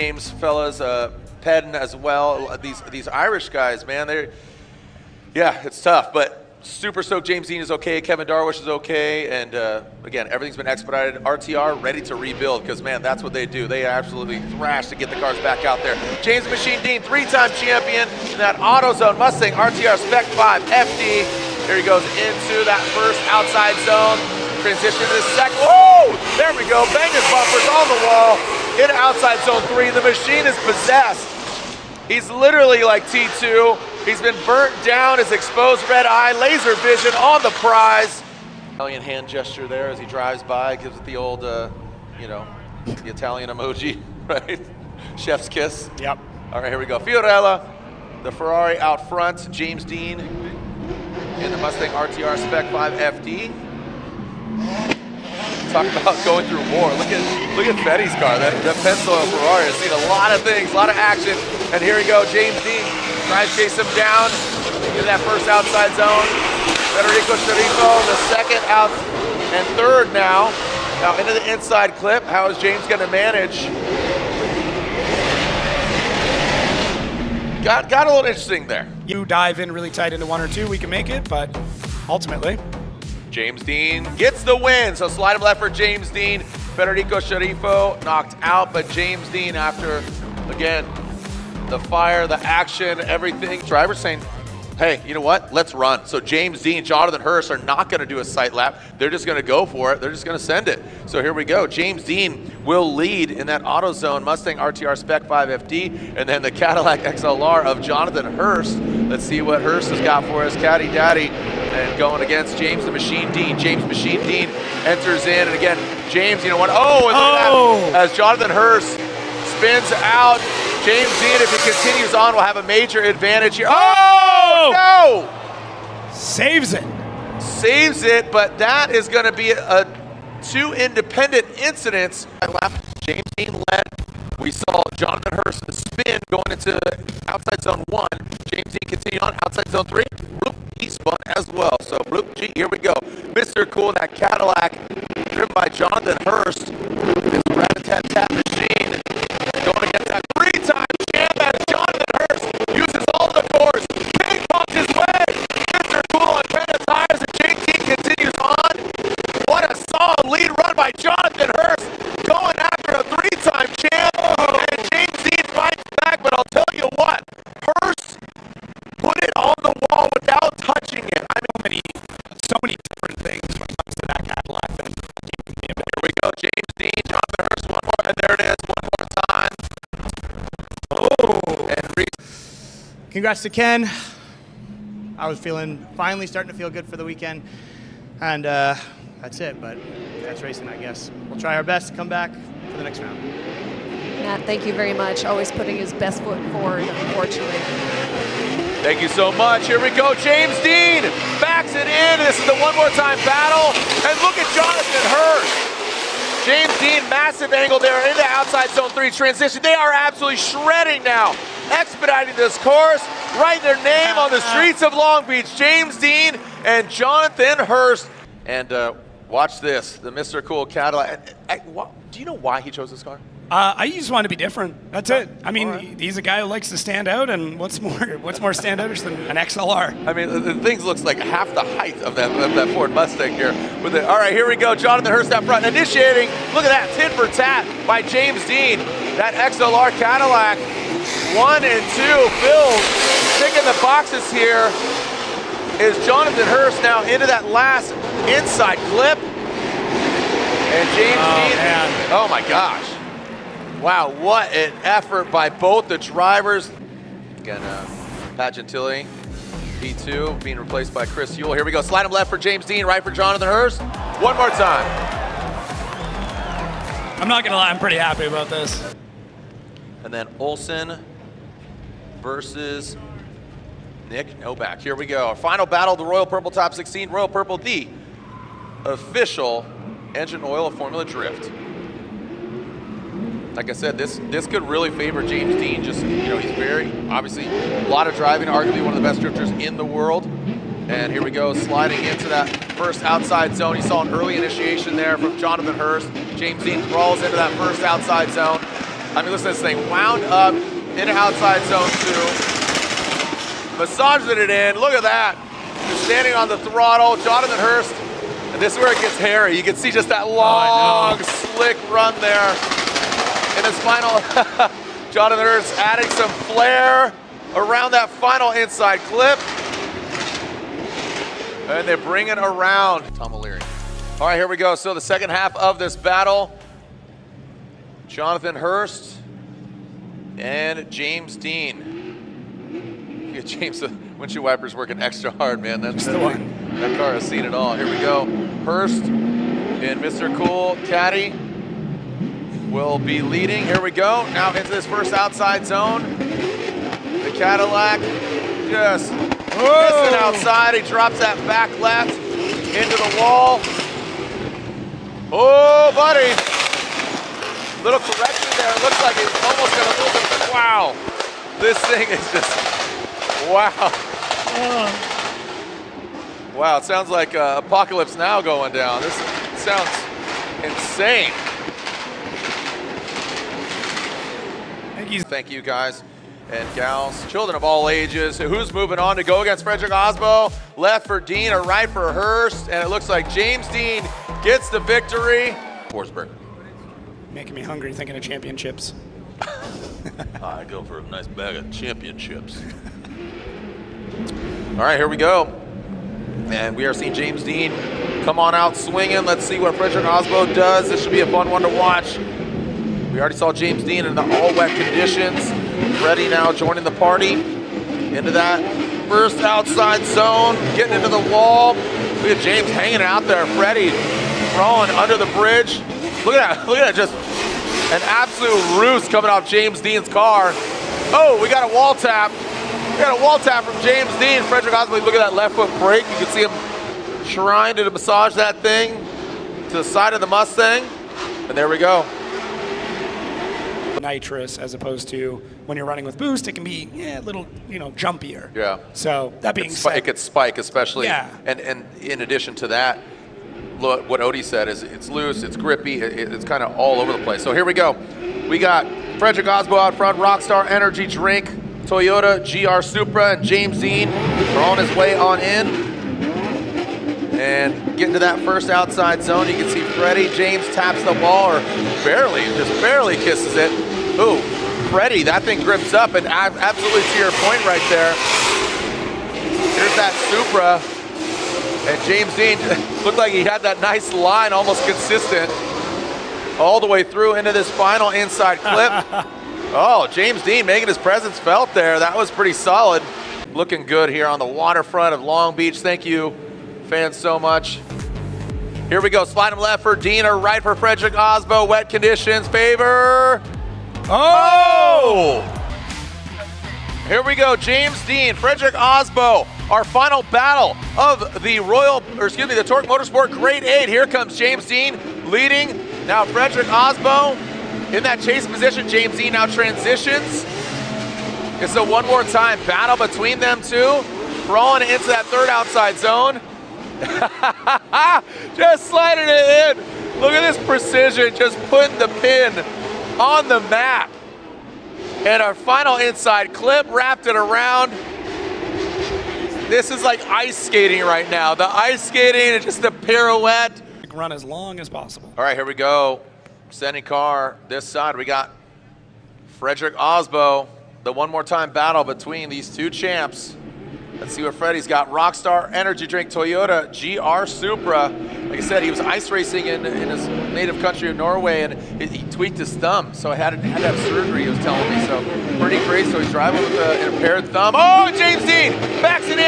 names, fellas. Pedden as well. These Irish guys, man, yeah, it's tough, but super stoked James Deane is okay, Kevin Darwish is okay, and again, everything's been expedited. RTR ready to rebuild, because man, that's what they do. They absolutely thrash to get the cars back out there. James Machine Deane, 3-time champion in that AutoZone Mustang RTR Spec 5 FD. Here he goes into that first outside zone. Transition to the second. Oh, there we go. Banging bumpers on the wall. Into outside zone 3. The machine is possessed. He's literally like T2. He's been burnt down, his exposed red eye, laser vision on the prize. Italian hand gesture there as he drives by, gives it the old, you know, the Italian emoji, right? Chef's kiss. Yep. All right, here we go. Fiorella, the Ferrari out front. James Deane in the Mustang RTR Spec 5 FD. Talk about going through war. Look at Fetty's car. That Pencil Ferrari has seen a lot of things, a lot of action. And here we go, James Deane tries to chase him down into that first outside zone. Federico Sharifo, the second out and third now. Now into the inside clip. How is James going to manage? Got a little interesting there. You dive in really tight into 1 or 2, we can make it, but ultimately. James Deane gets the win, so slide him left for James Deane. Federico Sharifo knocked out, but James Deane, after, again, the fire, the action, everything. Driver's saying, hey, you know what? Let's run. So James Deane, Jonathan Hurst are not going to do a sight lap. They're just going to go for it. They're just going to send it. So here we go. James Deane will lead in that AutoZone Mustang RTR Spec 5 FD, and then the Cadillac XLR of Jonathan Hurst. Let's see what Hurst has got for us. Caddy Daddy. And going against James the Machine Deane. James Machine Deane enters in, and again, James, you know what? Oh, and look at that. As Jonathan Hurst spins out, James Deane, if he continues on, will have a major advantage here. Oh, no! Saves it. Saves it, but that is going to be 2 independent incidents. James Deane led. We saw Jonathan Hurst spin going into outside zone 1. James Deane continued on outside zone 3. He spun as well. So, here we go. Mr. Cool, that Cadillac, driven by Jonathan Hurst. This rat-a-tat-tat machine going against that 3-time champ as Jonathan Hurst uses all the force. Ping pongs his way. Mr. Cool on Panda tires, and James Deane continues on. What a solid lead run by Jonathan Hurst, going after a 3-time champ. And James Deane fights back, but I'll tell you what, Hurst put it on the wall without touching it. I mean, so many different things when it comes to that Cadillac. Here we go, James Deane, Jonathan Hurst, one more, and there it is, one more time. Oh, and congrats to Ken. I was finally starting to feel good for the weekend, and that's it, but that's racing, I guess. We'll try our best to come back for the next round. Matt, thank you very much. Always putting his best foot forward, unfortunately. Thank you so much. Here we go. James Deane backs it in. This is the one more time battle. And look at Jonathan Hurst. James Deane, massive angle there into outside zone 3 transition. They are absolutely shredding now. Expediting this course. Write their name on the streets of Long Beach. James Deane and Jonathan Hurst. And watch this. The Mr. Cool Cadillac. Do you know why he chose this car? I just want to be different. That's it. I mean, he's a guy who likes to stand out, and what's more standoutish than an XLR? I mean, the thing looks like half the height of that Ford Mustang here. All right, here we go. Jonathan Hurst up front, initiating. Look at that, tit for tat by James Deane. That XLR Cadillac, 1 and 2 filled. Ticking the boxes here is Jonathan Hurst now into that last inside clip. And James Deane, man. Oh my gosh. Wow, what an effort by both the drivers. Again, Pat Gentili, P2, being replaced by Chris Yule. Here we go, slide him left for James Deane, right for Jonathan Hurst. One more time. I'm not gonna lie, I'm pretty happy about this. And then Olsen versus Nick Novak. Here we go, our final battle of the Royal Purple Top 16. Royal Purple, the official engine oil of Formula Drift. Like I said, this could really favor James Deane. Just, you know, he's very, obviously, a lot of driving, arguably one of the best drifters in the world. And here we go, sliding into that first outside zone. You saw an early initiation there from Jonathan Hurst. James Deane crawls into that first outside zone. I mean, listen to this thing. Wound up in outside zone 2. Massaging it in. Look at that. Just standing on the throttle. Jonathan Hurst. And this is where it gets hairy. You can see just that long, slick run there. In his final, Jonathan Hurst adding some flair around that final inside clip. And they bring it around. Tom O'Leary. All right, here we go. So the second half of this battle. Jonathan Hurst and James Dean. Yeah, James, the windshield wiper's working extra hard, man. That's the one. That car has seen it all. Here we go. Hurst and Mr. Cool Caddy will be leading. Here we go. Now into this first outside zone. The Cadillac just missing outside. He drops that back left into the wall. Oh, buddy. Little correction there. It looks like he's almost going to lose it. Wow. This thing is just, wow. Wow, it sounds like Apocalypse Now going down. This sounds insane. Thank you guys and gals, children of all ages. Who's moving on to go against Frederick Osbo? Left for Dean or right for Hurst? And it looks like James Dean gets the victory. Forsberg. Making me hungry thinking of championships. I go for a nice bag of championships. All right, here we go. And we are seeing James Dean come on out swinging. Let's see what Frederick Osbo does. This should be a fun one to watch. We already saw James Dean in the all-wet conditions. Freddie now joining the party. Into that first outside zone, getting into the wall. Look at James hanging out there. Freddie throwing under the bridge. Look at that, just an absolute roost coming off James Dean's car. Oh, we got a wall tap. We got a wall tap from James Dean. Frederick Osbo, look at that left foot brake. You can see him trying to massage that thing to the side of the Mustang. And there we go. Nitrous as opposed to when you're running with boost, it can be a little, jumpier. Yeah. So that being said, it could spike, especially. Yeah. And in addition to that, look, what Odie said is it's loose, it's grippy, it's kind of all over the place. So here we go. We got Frederick Osbo out front, Rockstar Energy Drink, Toyota GR Supra, and James Dean are on his way on in. And getting to that first outside zone, you can see Freddie. James taps the ball, or just barely kisses it. Ooh, Freddie, that thing grips up, and absolutely to your point right there. Here's that Supra. And James Dean looked like he had that nice line, almost consistent, all the way through into this final inside clip. Oh, James Dean making his presence felt there. That was pretty solid. Looking good here on the waterfront of Long Beach. Thank you, fans, so much. Here we go. Slide him left for Dean or right for Frederick Osbo. Wet conditions favor. Oh! Here we go. James Dean, Frederick Osbo. Our final battle of the the Torque Motorsport Grade 8. Here comes James Dean leading. Now Frederick Osbo in that chase position. James Dean now transitions. It's a one more time battle between them two. Throwing it into that third outside zone. Just sliding it in. Look at this precision, just putting the pin on the map. And our final inside clip, wrapped it around. This is like ice skating right now. The ice skating and just the pirouette. Run as long as possible. All right, here we go. Sending car this side. We got Frederick Osbo. The one more time battle between these two champs. Let's see what Freddie's got. Rockstar Energy Drink Toyota GR Supra. Like I said, he was ice racing in his native country of Norway, and he tweaked his thumb, so I had to have surgery, he was telling me. So pretty crazy. So he's driving with an impaired thumb. Oh, James Dean backs it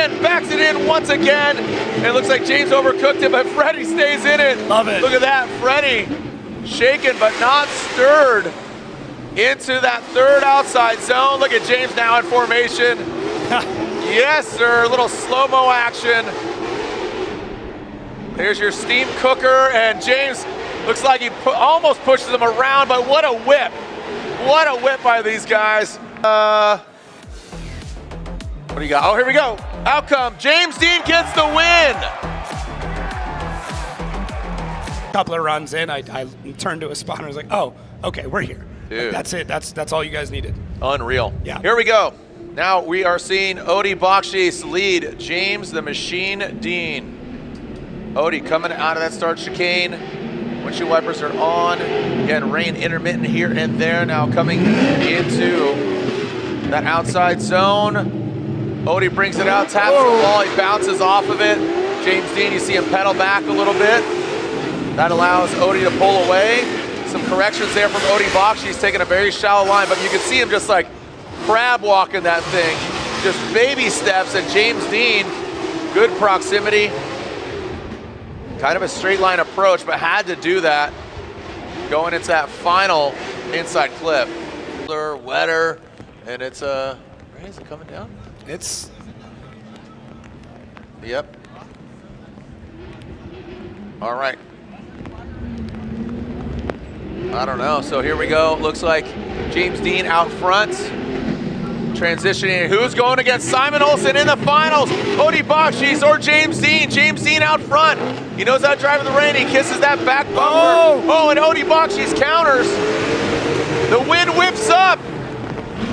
in once again. And it looks like James overcooked it, but Freddie stays in it. Love it. Look at that, Freddie shaken but not stirred into that third outside zone. Look at James now in formation. Yes, sir, a little slow-mo action. There's your steam cooker, and James looks like he almost pushes him around, but what a whip. What a whip by these guys. What do you got? Oh, here we go. Outcome, James Dean gets the win. A couple of runs in, I turned to a spot and was like, oh, okay, we're here. Dude. That's it. That's all you guys needed. Unreal. Yeah. Here we go. Now we are seeing Odie Bakshis lead James the Machine Dean. Odie coming out of that start chicane. Windshield wipers are on. Again, rain intermittent here and there. Now coming into that outside zone. Odie brings it out, taps the ball, he bounces off of it. James Dean, you see him pedal back a little bit. That allows Odie to pull away. Some corrections there from Odie Bakshi. He's taking a very shallow line, but you can see him just like crab walking that thing. Just baby steps, and James Dean, good proximity. Kind of a straight line approach, but had to do that going into that final inside clip. Wetter, and it's rain, is it coming down? It's Yep. All right. I don't know. So here we go. Looks like James Dean out front. Transitioning. Who's going against Simon Olsen in the finals? Odie Bakshis or James Dean? James Dean out front. He knows how to drive in the rain. He kisses that back bumper. Oh, and Odie Bakshis counters. The wind whips up.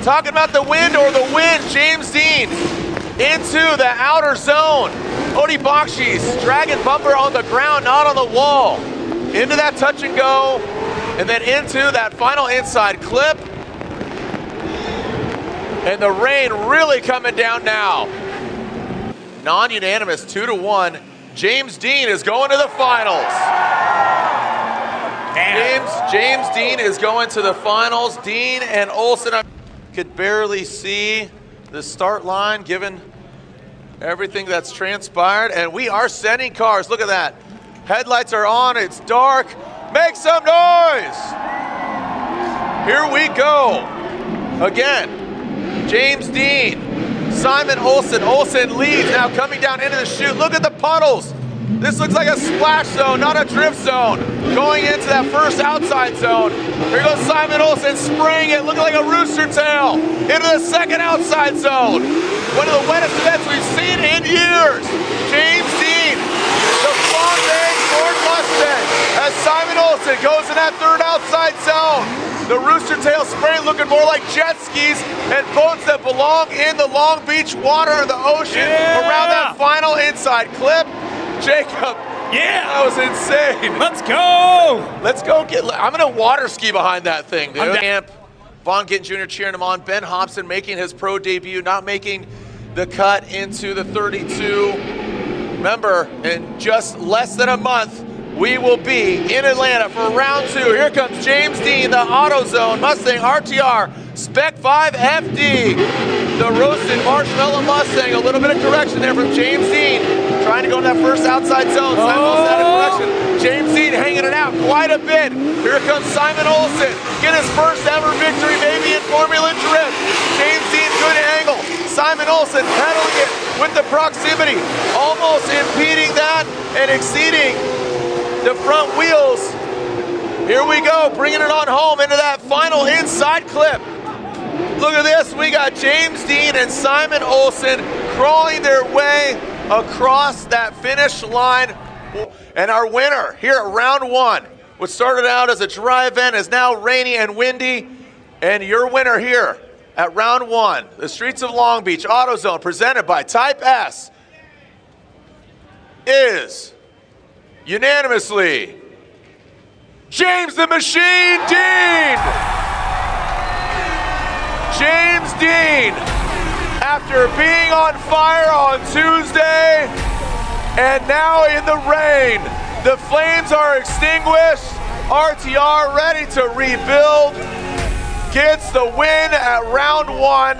Talking about the wind or the wind. James Dean into the outer zone. Odie Bakshis dragging bumper on the ground, not on the wall. Into that touch and go, and then into that final inside clip. And the rain really coming down now. Non-unanimous, 2-1. James Dean is going to the finals. James Dean is going to the finals. Dean and Olsen could barely see the start line given everything that's transpired. And we are sending cars. Look at that. Headlights are on. It's dark. Make some noise. Here we go. Again. James Dean, Simon Olsen. Olsen leads now coming down into the chute. Look at the puddles. This looks like a splash zone, not a drift zone. Going into that first outside zone. Here goes Simon Olsen spraying it, looking like a rooster tail. Into the second outside zone. One of the wettest events we've seen in years. James Dean, the Fondang Ford Mustang, as Simon Olsen goes in that third outside zone. The rooster tail spray looking more like jet skis and boats that belong in the Long Beach water or the ocean around that final inside clip. Jacob, that was insane. Let's go. Let's go I'm gonna water ski behind that thing, dude. Camp, Vaughn Gittin Jr. cheering him on. Ben Hobson making his pro debut, not making the cut into the 32. Remember, in just less than a month, we will be in Atlanta for round 2. Here comes James Dean, the AutoZone Mustang RTR Spec 5 FD. The roasted marshmallow Mustang. A little bit of correction there from James Dean. Trying to go in that first outside zone. Simon Olsen out of correction. James Dean hanging it out quite a bit. Here comes Simon Olsen. Get his first ever victory, maybe in Formula Drift. James Dean, good angle. Simon Olsen pedaling it with the proximity. Almost impeding that and exceeding the front wheels. Here we go, bringing it on home into that final inside clip. Look at this, we got James Dean and Simon Olsen crawling their way across that finish line. And our winner here at round 1, which started out as a dry event, is now rainy and windy. And your winner here at round 1, the streets of Long Beach AutoZone, presented by Type S, is unanimously James the Machine Dean. James Dean, after being on fire on Tuesday and now in the rain, the flames are extinguished. RTR ready to rebuild, gets the win at round 1.